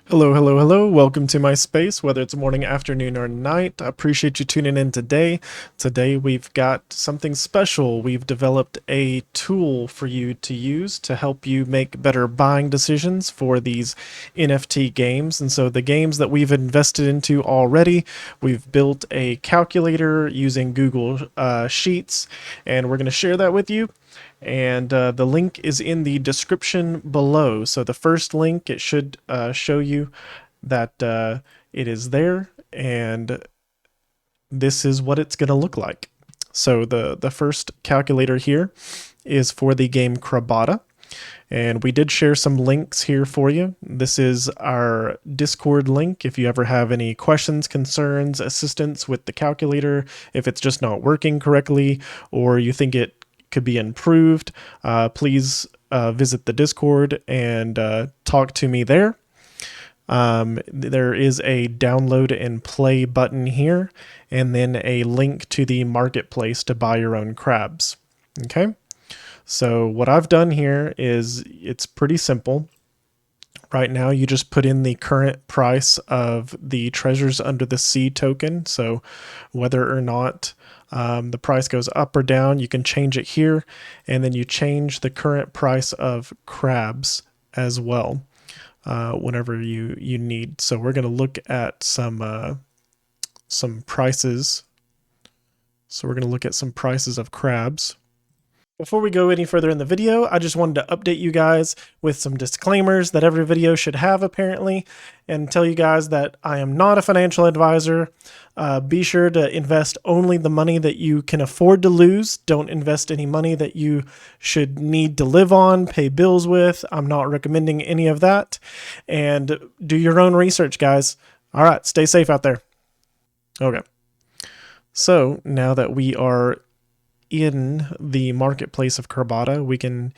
Hello, hello, hello. Welcome to my space, whether it's morning, afternoon, or night. I appreciate you tuning in today. Today, we've got something special. We've developed a tool for you to use to help you make better buying decisions for these NFT games. And so, the games that we've invested into already, we've built a calculator using Google Sheets, and we're going to share that with you. And the link is in the description below. So the first link, it should show you that it is there, and this is what it's going to look like. So the first calculator here is for the game Crabada. And we did share some links here for you. This is our Discord link. If you ever have any questions, concerns, assistance with the calculator, if it's just not working correctly, or you think it could be improved, please visit the Discord and talk to me there. There is a download and play button here, and then a link to the marketplace to buy your own crabs. Okay, so what I've done here is it's pretty simple. Right now, you just put in the current price of the Treasures Under the Sea token. So whether or not the price goes up or down, you can change it here. And then you change the current price of crabs as well whenever you need. So we're going to look at some prices. So we're going to look at some prices of crabs. Before we go any further in the video, I just wanted to update you guys with some disclaimers that every video should have apparently, and tell you guys that I am not a financial advisor. Be sure to invest only the money that you can afford to lose. Don't invest any money that you should need to live on, pay bills with. I'm not recommending any of that. And do your own research, guys. All right, stay safe out there. Okay. So now that we are in the marketplace of Crabada, we can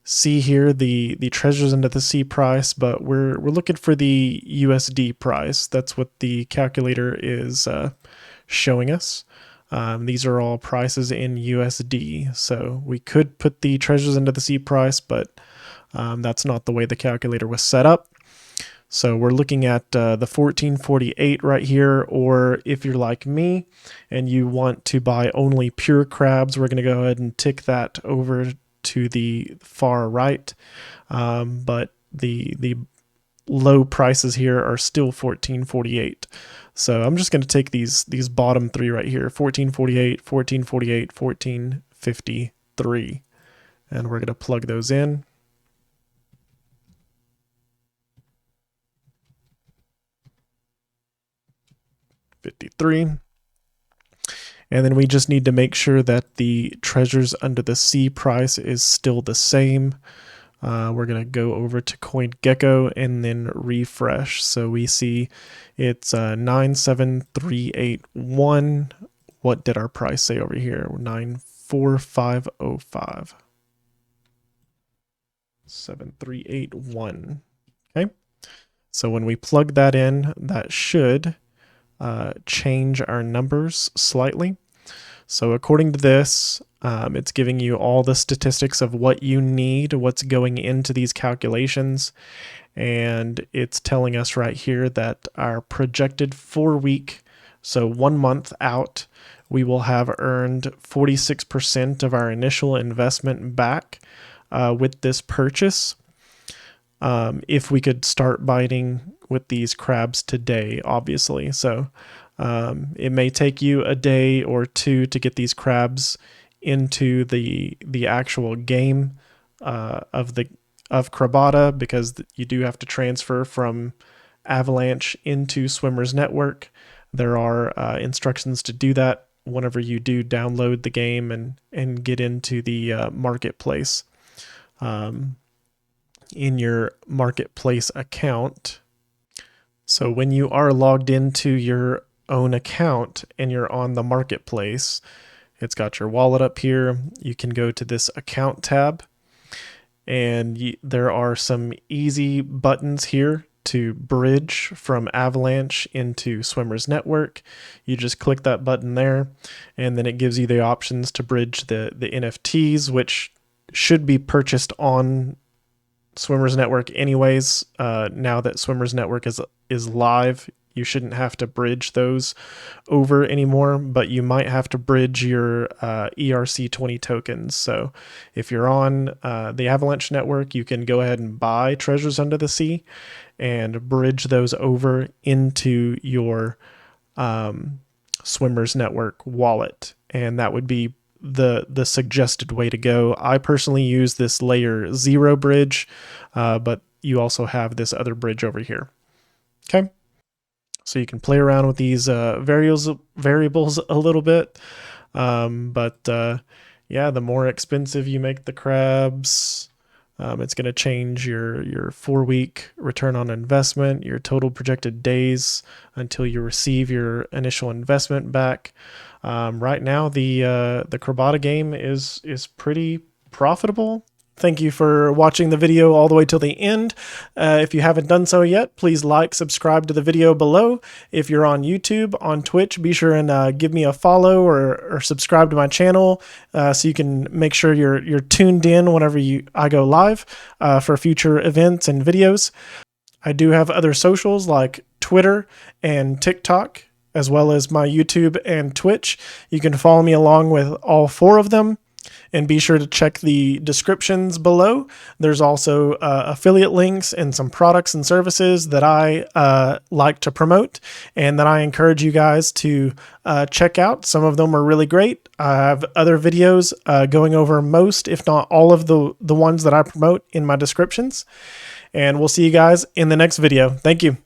see here the Treasures Under the Sea price, but we're looking for the USD price. That's what the calculator is showing us. These are all prices in USD, so we could put the Treasures Under the Sea price, but that's not the way the calculator was set up. So we're looking at the 1448 right here, or if you're like me and you want to buy only pure crabs, we're going to go ahead and tick that over to the far right. But the low prices here are still 1448. So I'm just going to take these bottom three right here, 1448, 1448, 1453, and we're going to plug those in. 53. And then we just need to make sure that the Treasures Under the Sea price is still the same. We're going to go over to CoinGecko and then refresh. So we see it's 97381. What did our price say over here? 94505. 7381. Okay. So when we plug that in, that should change our numbers slightly. So according to this, it's giving you all the statistics of what you need, what's going into these calculations, and it's telling us right here that our projected 4-week, so 1 month out, we will have earned 46% of our initial investment back with this purchase. If we could start biting with these crabs today, obviously. So it may take you a day or two to get these crabs into the actual game of Crabada, because you do have to transfer from Avalanche into Swimmer's Network. There are instructions to do that whenever you do download the game and get into the marketplace. In your marketplace account. So when you are logged into your own account and you're on the marketplace, it's got your wallet up here. You can go to this account tab, and there are some easy buttons here to bridge from Avalanche into Swimmer's Network. You just click that button there, and then it gives you the options to bridge the NFTs, which should be purchased on Swimmers Network anyways. Now that Swimmers Network is live, you shouldn't have to bridge those over anymore, but you might have to bridge your ERC20 tokens. So if you're on the Avalanche network, you can go ahead and buy Treasures Under the Sea and bridge those over into your Swimmers Network wallet, and that would be the suggested way to go. I personally use this layer 0 bridge, but you also have this other bridge over here. Okay. So you can play around with these variables a little bit. Yeah, the more expensive you make the crabs, it's going to change your 4-week return on investment, your total projected days until you receive your initial investment back. Right now, the Crabada game is pretty profitable. Thank you for watching the video all the way till the end. If you haven't done so yet, please like, subscribe to the video below. If you're on YouTube, on Twitch, be sure and give me a follow or subscribe to my channel so you can make sure you're tuned in whenever I go live for future events and videos. I do have other socials like Twitter and TikTok, as well as my YouTube and Twitch. You can follow me along with all 4 of them. And be sure to check the descriptions below. There's also affiliate links and some products and services that I like to promote and that I encourage you guys to check out. Some of them are really great. I have other videos going over most, if not all of the ones that I promote in my descriptions. And we'll see you guys in the next video. Thank you.